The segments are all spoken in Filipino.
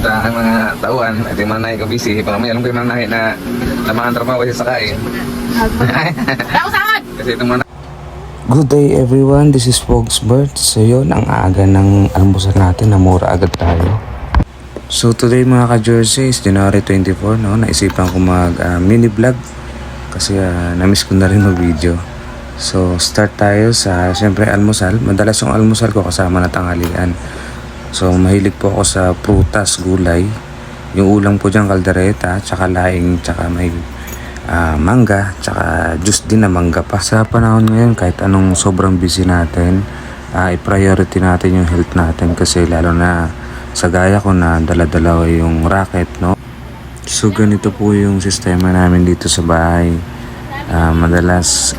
Ito ang mga tauhan. Ito yung mga nahi ko busy. Pag may alam ko yung mga nahi na lamangan trabaho kasi sa kain. Kasi itong mga Good day everyone, this is Fogsbert. So yun, ang aga ng almusal natin, namura agad tayo. So today mga ka-Jersey is January 24, no? Naisipan ko mag mini vlog kasi na-miss ko na rin mag-video. So start tayo sa siyempre almusal. Madalas yung almusal ko kasama na tanghalian. So mahilig po ako sa prutas, gulay. Yung ulam po dyan kaldereta, tsaka laing, tsaka may mangga, tsaka juice din na mangga pa. Sa panahon ngayon, kahit anong sobrang busy natin, i-priority natin yung health natin kasi lalo na sa gaya ko na dala-dala yung racket, no? So ganito po yung sistema namin dito sa bahay. Madalas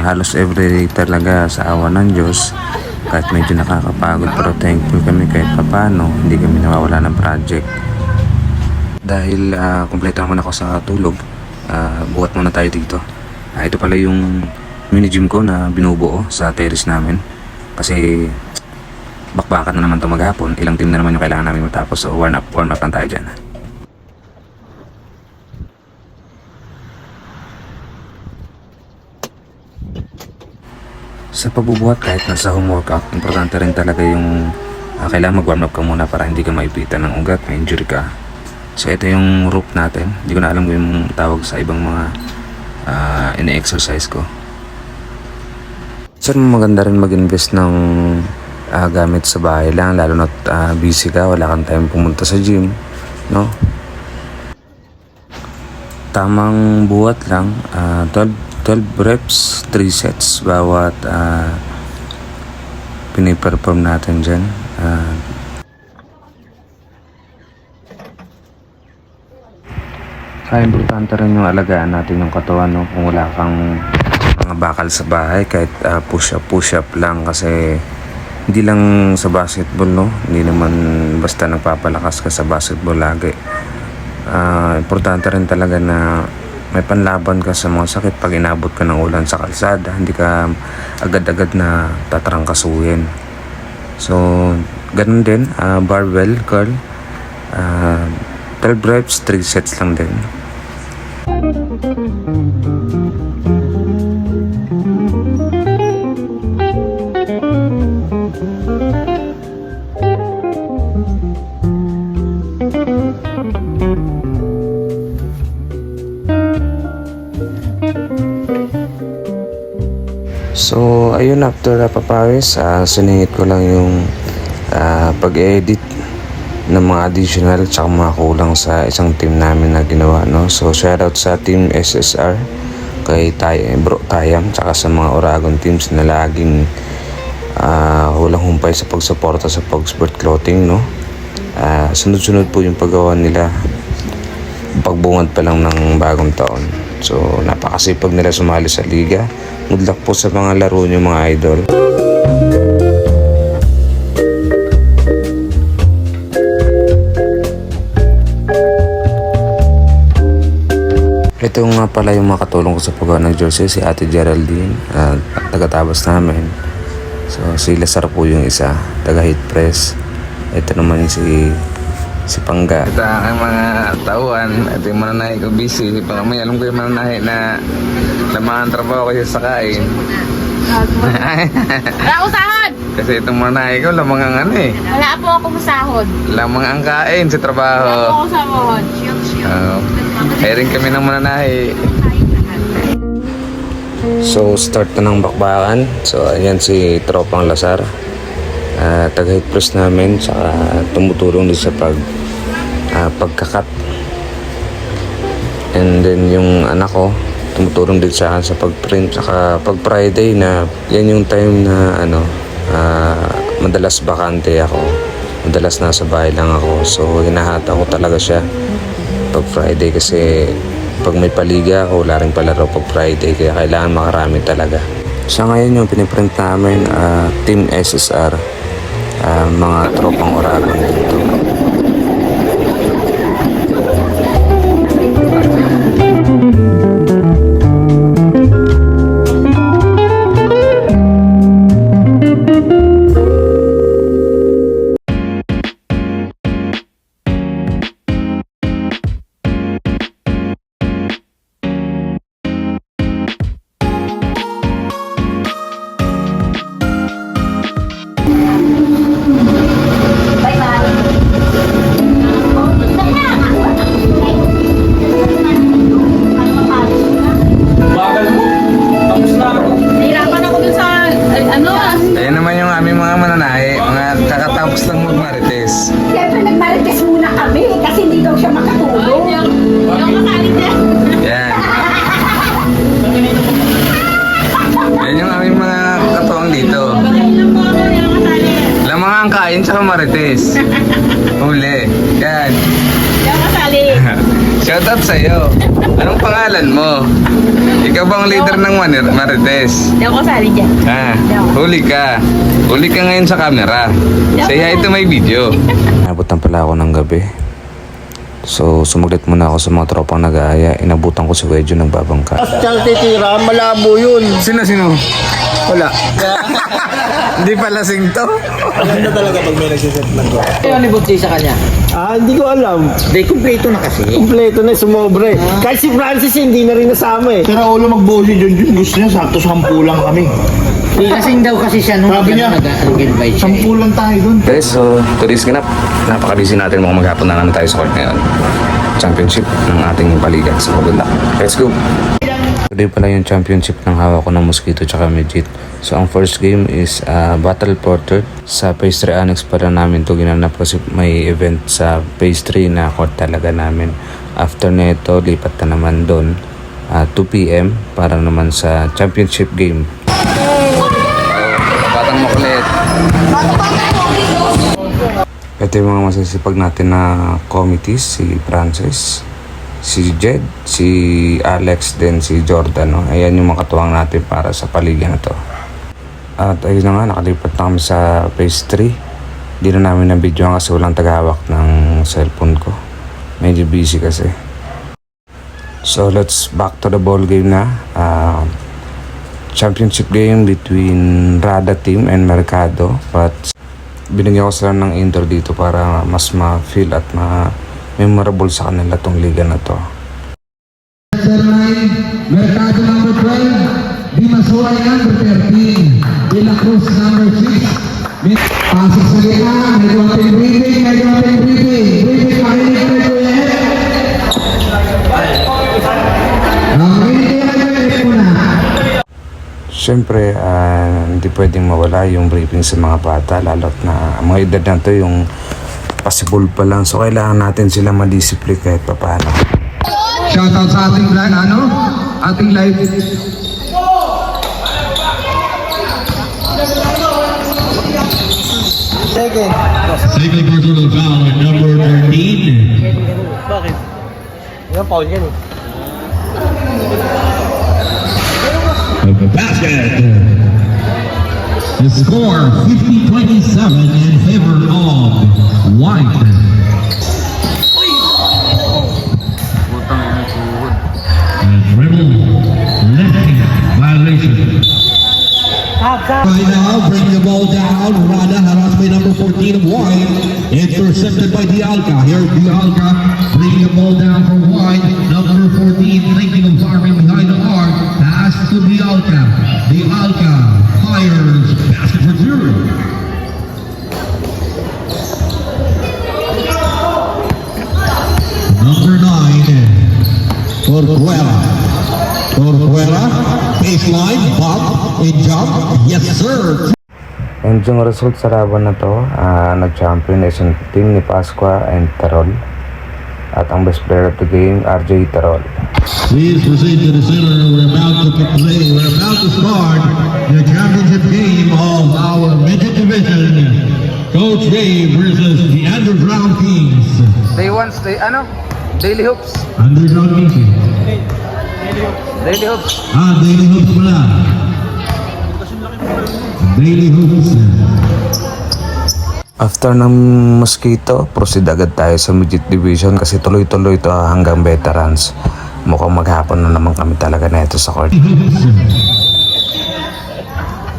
halos everyday talaga sa awa ng Diyos, kahit medyo nakakapagod pero thankful kami kahit papano hindi kami nawawala ng project. Dahil kumpleto naman ako sa tulog, buhat muna tayo dito. Ito pala yung mini gym ko na binubuo sa terrace namin kasi bakbakan na naman ito maghapon. Ilang team na naman yung kailangan namin matapos, so warm up lang tayo dyan. Sa pagbubuhat kahit nasa home workout, importante rin talaga yung kailangan mag-warm up ka muna para hindi ka maipitan ng ugat, may injury ka. So ito yung rope natin. Hindi ko na alam kung yung tawag sa ibang mga ine-exercise ko. So maganda rin mag-invest ng gamit sa bahay lang, lalo na busy ka, wala kang time pumunta sa gym, no? Tamang buhat lang, 12 reps, 3 sets bawat piniperform natin dyan. Kaya importante rin yung alagaan natin yung katawan, no? Kung wala kang mga bakal sa bahay, kahit push up lang, kasi hindi lang sa basketball, no? Hindi naman basta nagpapalakas ka sa basketball lagi. Importante rin talaga na may panlaban ka sa mga sakit pag inabot ka ng ulan sa kalsada. Hindi ka agad-agad na tatrangkasuhin. So, ganun din, barbell curl, 12 reps, 3 sets lang din. So, ayun, after papawis, siningit ko lang yung pag-edit ng mga additional tsaka mga kulang sa isang team namin na ginawa, no? So, shoutout sa team SSR, kay Bro Tayam, tsaka sa mga Oragon teams na laging hulang humpay sa pagsuporta sa Fogsbert Clothing, no? Sunod-sunod po yung paggawa nila pagbungad pa lang ng bagong taon. So napakasipag nila sumali sa liga. Good luck po sa mga laro nyo, mga idol. Ito nga pala yung makatulong ko sa paggawa ng jersey, si Ate Geraldine, taga-Tabas namin. So si Lazar po yung isa, taga-Heat Press. Ito naman si Pangga. ito ang mga tauhan. Ito yung mga nahi ko busy. Pag may alam ko yung mga nahi na lamangan trabaho kasi sa kain. Wala akong sahod! Kasi itong mga nahi ko lamang ang ano eh. Wala po akong sahod. Lamang ang kain sa Wala po trabaho. akong sahod. Kaya rin kami ng mga nahi. So start na ng bakbakan. So ayan si Tropang Lazar, taga-Heat Press namin, saka tumutulong din sa pagkakat. And then yung anak ko tumutulong din sa akin sa pag-print, saka pag Friday na yan yung time na madalas bakante ako, madalas nasa bahay lang ako, so hinahata ko talaga siya pag Friday kasi pag may paliga ako wala rin palaro pag Friday, kaya kailangan makarami talaga. Sa ngayon yung piniprint namin, Team SSR, mga tropang Oragon dito. Shoutout sa'yo. Anong pangalan mo? Ikaw bang leader ng Marites? Hindi ako kasali dyan. Huli ka. Huli ka ngayon sa camera. Say hi to my video. Nabutan pala ako ng gabi. So, sumaglit muna ako sa mga tropang nag-aaya. Inabutan ko si Wedjo nagbabangka. Siyang titira, malabo yun. Sino? Wala. Hindi pa lasing to. Maganda talaga pag may nagsiset lang ko. Ano ni Butsi sa kanya? Hindi ko alam. Hindi, kumpleto na kasi. Kompleto na, sumobre. Kahit si Francis hindi na rin nasama eh. Pero ulo magbuo si Junjun, gusto niya, sakto 10 lang kami. Kasing daw kasi siya nung Sabi niya, nag-invite siya. 10 lang tayo dun. Guys, so today's ganap. Napaka-busy natin, mukhang maghapon na naman tayo sa court ngayon. Championship ng ating paligan. So good luck. Let's go! Today pala yung championship ng hawak ko ng Mosquito tsaka Midget. So ang first game is Battle Porter. Sa Phase 3 Annex pala namin to ginanap kasi may event sa Phase 3 na court talaga namin. After nito, lipat na naman doon 2 p.m. para naman sa championship game. Batang makulit. Ito yung mga masisipag natin na committees, si Francis, si Jed, si Alex, then si Jordan. No? Ayan yung makatuwang natin para sa paligyan na to. At ayun na nga, nakalipat na kami sa phase 3. Di na namin na-video kasi walang tagahawak ng cellphone ko. Medyo busy kasi. So let's back to the ball game na. Championship game between Rada team and Mercado. But binigyan ko sila ng intro dito para mas ma-feel at ma-memorable sa kanila tong liga na to. Mercado number 12, Dimasura number 13, De La Cruz number 6. Pasok sa gitna, medyo ating briefing, briefing, pakinig na ito yan. Siyempre, hindi pwedeng mawala yung briefing sa mga bata, lalo't na mga edad na to yung possible pa lang. So kailangan natin sila madisipline kahit pa paano. Shoutout sa ating ating live. Second personal foul at number 13. Bakit? Yung foul yan eh. Of the basket. The score 50-27 in favor of White. And dribble lifting violation. Right now, bring the ball down. Rada harassed by number 14 of White. Intercepted by Dialca. Here's Dialca bringing the ball down for White. Number 14 thinking of firing behind the arc. Pass to Dialca. Dialca fires. Basket for zero. Number 9, Torquera. Torquera, baseline, bump, and jump. Yes, sir. And yung result sa laban na to, nag-champion is yung team ni Pasqua and Tarol. At ang best player of the game, RJ Tarol. Please proceed to the center. We're about to start the championship game of our midget division. Coach Dave versus the Underground Kings. Day 1, Daily Hoops. Underground Kings. Daily Hoops. Daily Hoops pala. Daily Hoops. After ng Mosquito, proceed agad tayo sa midget division kasi tuloy-tuloy ito hanggang veterans. Mukhang maghapon na naman kami talaga na ito sa court.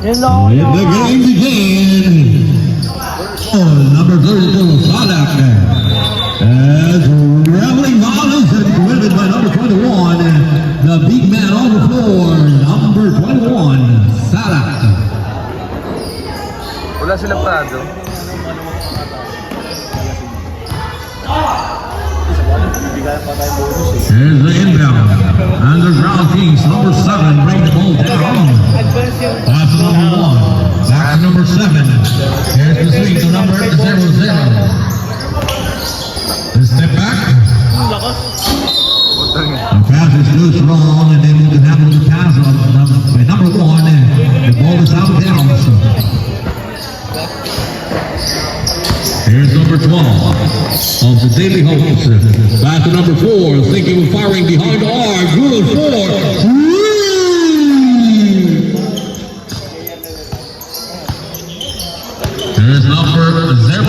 Let the game begin. Number 32, Salak. As rallying violence and committed by number 21, the big man on the floor, number 21, Salak. Wala sila Prado. Here's the inbound. Underground Kings, number 7, bring the ball down. Pass to number 1. Back to number 7. Here's the swing to number 0-0. The step back. The pass is too strong and able to handle the pass by number 1. The ball is out of bounds. Here's number 12. of the Daily Hopes. Back to number 4, thinking of firing behind the arc. Good for Here's number 00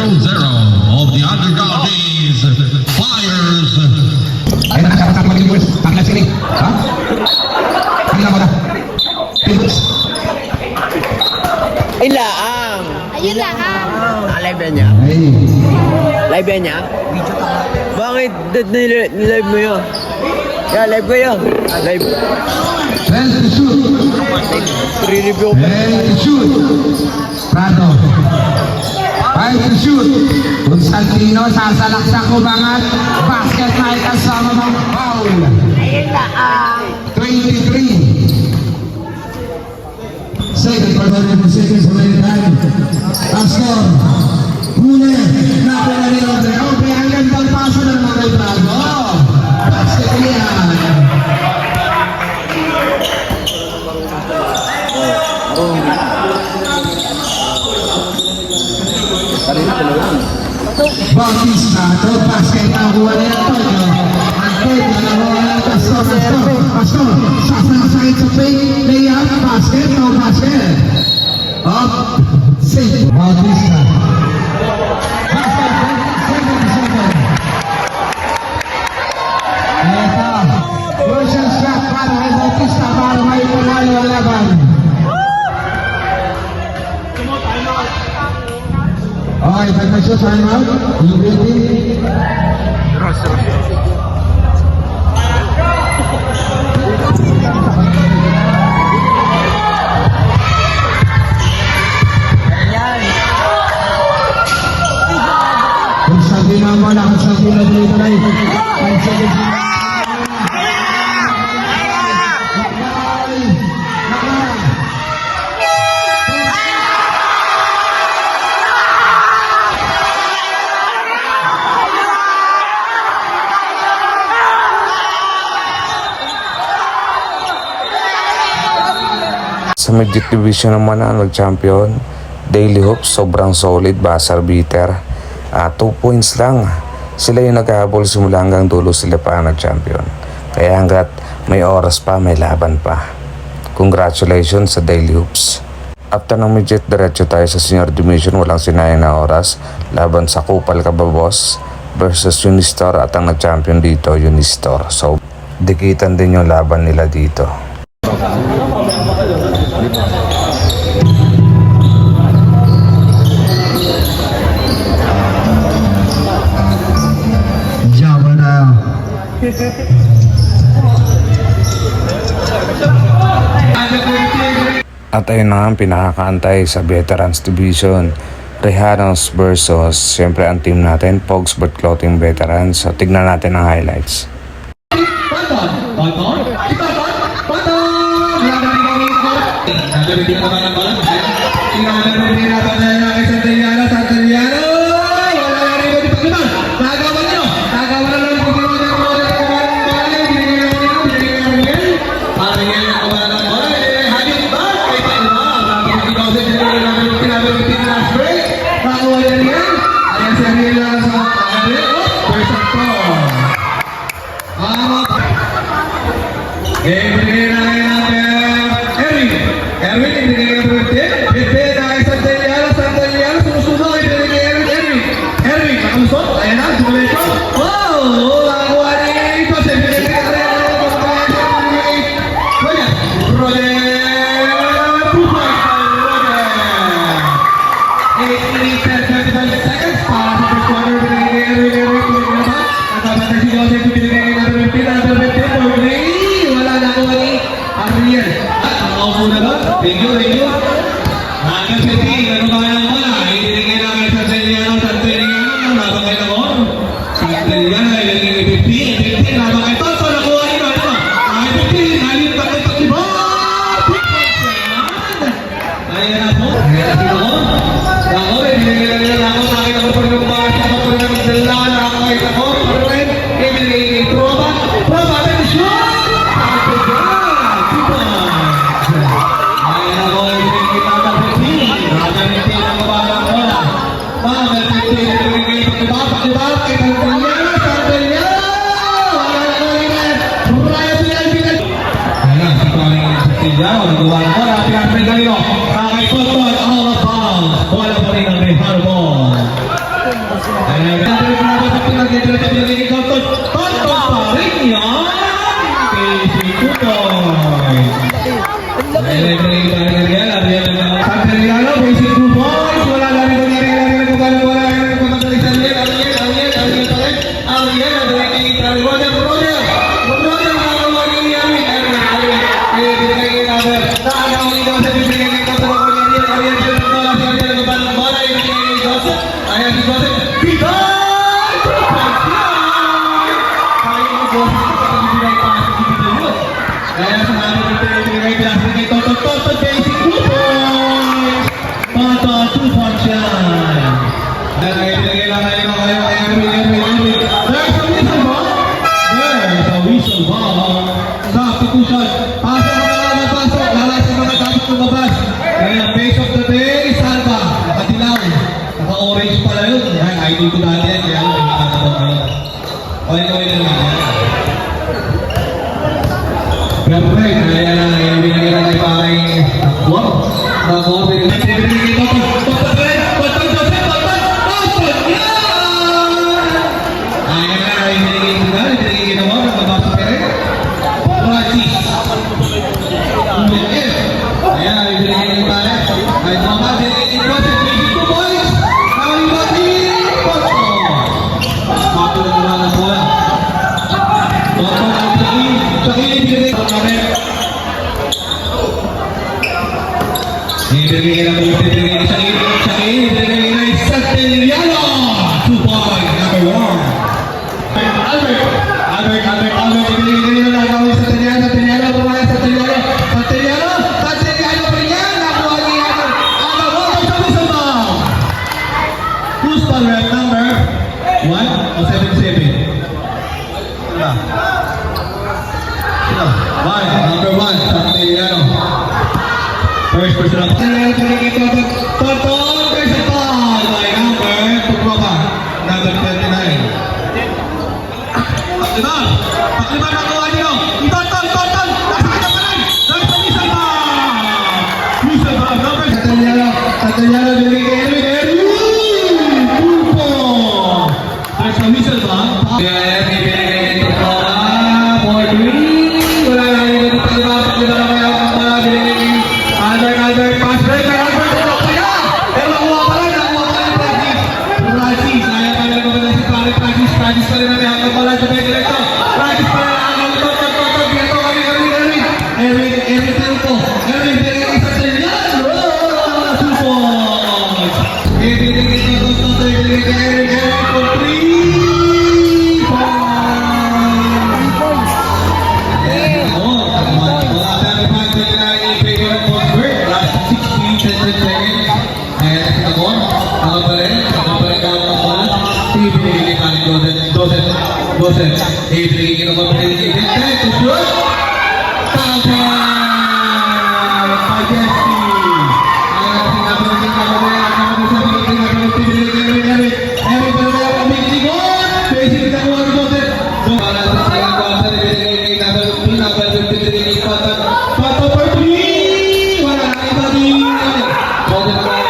of the Underground Days. Fires. Ay, nakasaksak mo din, boys. Takla sini. Ha? Tingnan mo na. Pivots. Ilaang. Ayun lang ha. Live yan niya? Ay. Live yan niya? Bakit nilive mo yun? Yeah, live ko yun. Live. Ready to shoot. Re-review ko. Ready to shoot. Prado. Ready to shoot. Constantino, sasalaksak ko bangat. Basket na ikasama ng foul. Ayun lang. 23. Second for 30 seconds remaining time. Pastor. Huli. Nakuha ni Obre. Obre, ang gandang paso ng mga Prado. Basket yan. Bautista, third basket ang kuha niya Antonio. Antonio, nakuha ng Pastor. Pastor, sasakit sa fake, layup, basket, no basket. Up, safe. Bautista. Pastor, 7-7. Ito, version shot para kay Bautista para may panalo ang laban. Okay, pag-shoot, time out. You ready? Constantino mo na, Constantino dito na ito. 5 seconds. Sa midget division naman ang nag-champion, Daily Hopes, sobrang solid, buzzer beater. 2 points lang. Sila yung naghahabol simula hanggang dulo, sila pa ang nag-champion. Kaya hanggat may oras pa, may laban pa. Congratulations sa Daily Hopes. After ng midget, diretso tayo sa senior division, walang sinayang na oras. Laban sa Kupal Kababos versus Unistar at ang nag-champion dito, Unistar. So, dikitan din yung laban nila dito. Java na. At ayun na nga ang pinakakaantay sa Veterans Division. Rehanos versus siyempre ang team natin, Pogsbert Clothing Veterans. So tignan natin ang highlights. Thank you. Hanggang sa team, ano ba yan wala? Ibinigay namin sa Santillano, nabang kayo ako. Santillano, ilagay 15, nabang kayo. So, nakuha nyo, ano? 15, halin pa kayo pag-iba! Ayan na po. Ayan na po. Ako, ibinigay lang ako sa akin ako pag nagbakas ako pag nagdala na ako kahit ako. Ibinigay kay Proba. Proba, then shoot! Ako ba? Diba? Santillano, nagawa ng bola. Pinapin Galino. Kakay Tonton, out of bounds. Bola pa rin ang may harbol. Ay, ganda rin mga bata pinag-idra sa pinag-idra Tonton. Tonton pa rin yan. Casey Tutoy. Ay, Santillano, Casey Tutoy. Wala na rin nangyari. Naka-orange pala yun. Ay, idol ko dati yan. Kaya ako nakakatawa ngayon. Okay na lang yan. Siyempre, kaya na binigyan na tayo parang wow. Nakuha, binigyan ito. Santillano! 2 points, number 1. Albert, ibigay na lang sa Santillano, pumayag sa Santillano pa rin yan, nakuha niya yan. Water sa whistle ball. Who's ball rep number 1 o 77? Number 1, Santillano. First person up. Tonton, there's a ball by number 29. Paklima nakuha niyo. Tonton, nasa kanya pa rin. Nasa whistle ball, number Santillano, binigay Erwin. Pulpo. There's a whistle ball. Kaya binigay ito pa. 4-3. Wala na rin ito paklima na kaya ang mga binigay. Albert, pass break kay Albert. Pero nakuha pa rin Francis. Kaya pa rin naman si Francis pa rin namin hanggang pala sa pwede ito. Francis pa rin hanggang Tonton. Dito kami. Erwin Telpo. Erwin, binigay sa Santillano. 2 points. Binigay ito Tonton. Binigay kay Erwin for 3 points. Wala tayo pag-break na i-favorite post-break. Last 16 seconds. Ayan na si Tagor. Ako pa rin gawin ng bola. Ibigay ka ni Dosen. Ibigay ka naman pa rin ni Vincent. To shoot. Tama! Majesty. Ayan na si Nabalagin ka pa rin. Ang naman sa Erwin. Erwin pa rin ang big goal. Basic na kuha ni Dosen. Para sa second quarter, ibigay kay Nabalagin. Pato for 3. Wala na iba din. Dosen pa rin.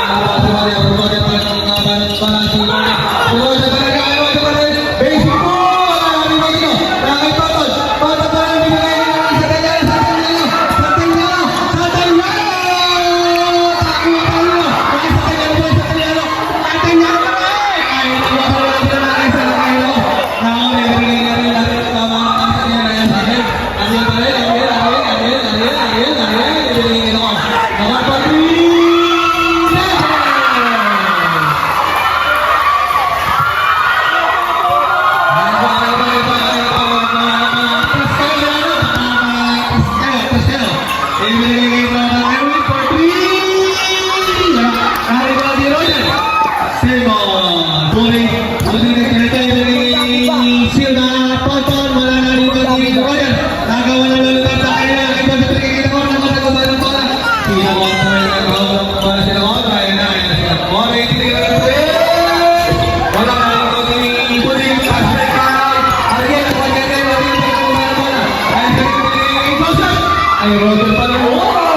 Ay, Roger pa rin.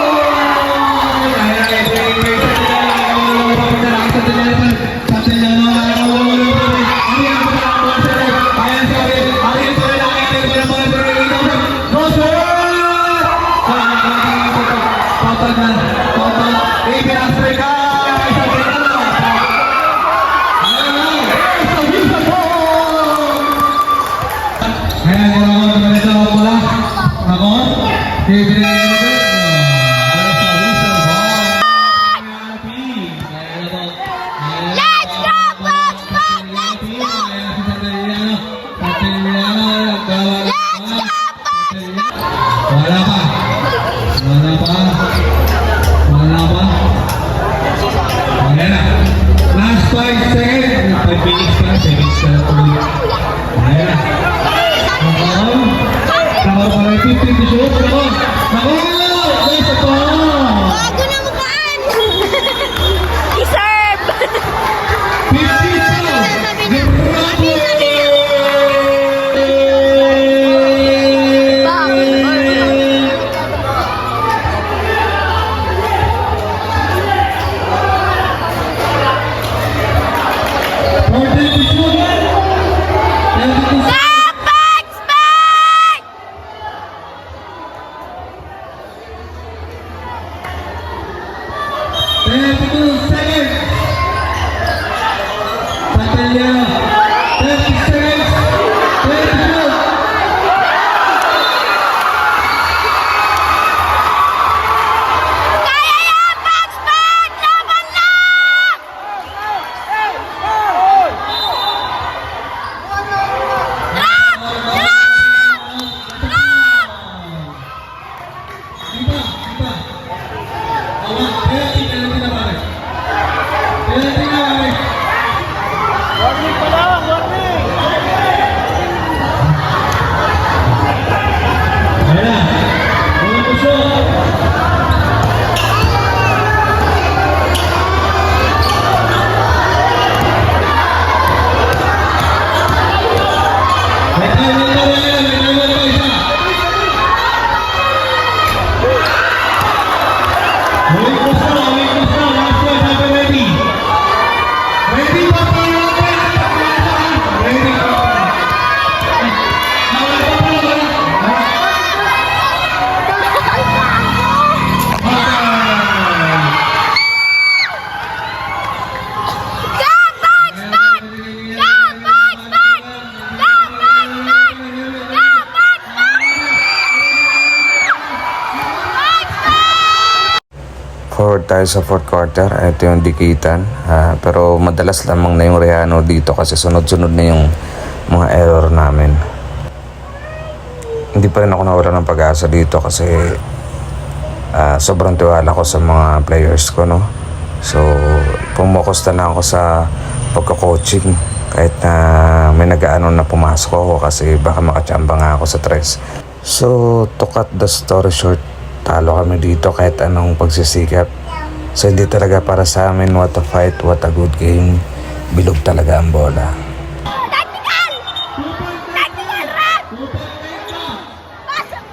Centennial, wala pa. Wala pa. Wala pa. Wala na. Last 5 seconds. 5 minutes pa. 5 minutes pa lang ulit. Wala na. Nako pa rin 50 to shoot. Nako! Best of all! Bago na mukhaan! Deserve! 50 seconds! Forward tayo sa fourth quarter. Ito yung dikitan. Pero madalas lamang na yung Rehano dito kasi sunod-sunod na yung mga error namin. Hindi pa rin ako nawala ng pag-asa dito kasi sobrang tiwala ko sa mga players ko, no? So, pumokus na lang ako sa pagka-coaching kahit na may nag-ano na pumasok ako kasi baka makachamba nga ako sa tres. So, to cut the story short, talo kami dito kahit anong pagsisikap. So hindi talaga para sa amin. What a fight, what a good game. Bilog talaga ang bola. Tactical! Tactical, Rap! Pasok!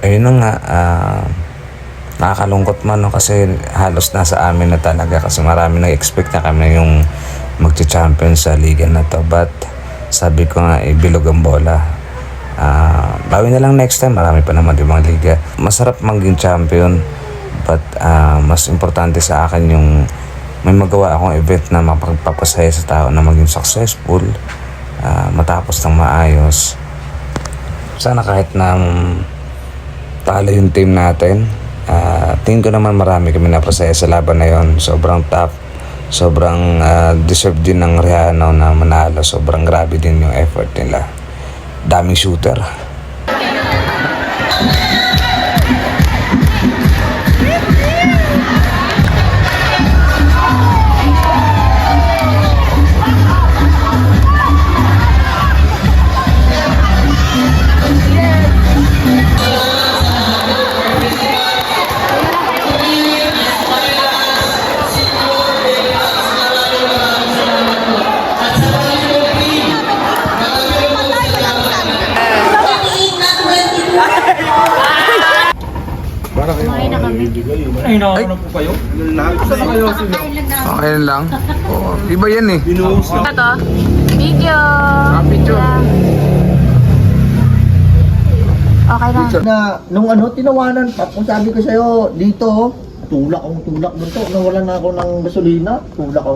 Ayun na nga, nakakalungkot man, no, kasi halos nasa amin na talaga kasi marami nag-expect na kami yung magcha-champion sa liga na to, but sabi ko nga bilog ang bola. Bawi na lang next time, marami pa naman ibang liga. Masarap maging champion, but mas importante sa akin yung may magawa akong event na mapagpapasaya sa tao na maging successful, matapos ng maayos. Sana kahit na talo yung team natin, tingin ko naman marami kami napasaya sa laban na yon. Sobrang tough, sobrang deserve din ng Rehano na manalo. Sobrang grabe din yung effort nila, daming shooter. Okay lang. Oh, iba yan eh. Ito, video. Okay na. Na, nung tinawanan pa, kung sabi ko sa'yo, dito, tulak doon to. Nawalan na ako ng gasolina,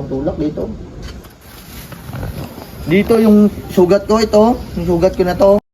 tulak dito. Dito yung sugat ko ito. Yung sugat ko na to.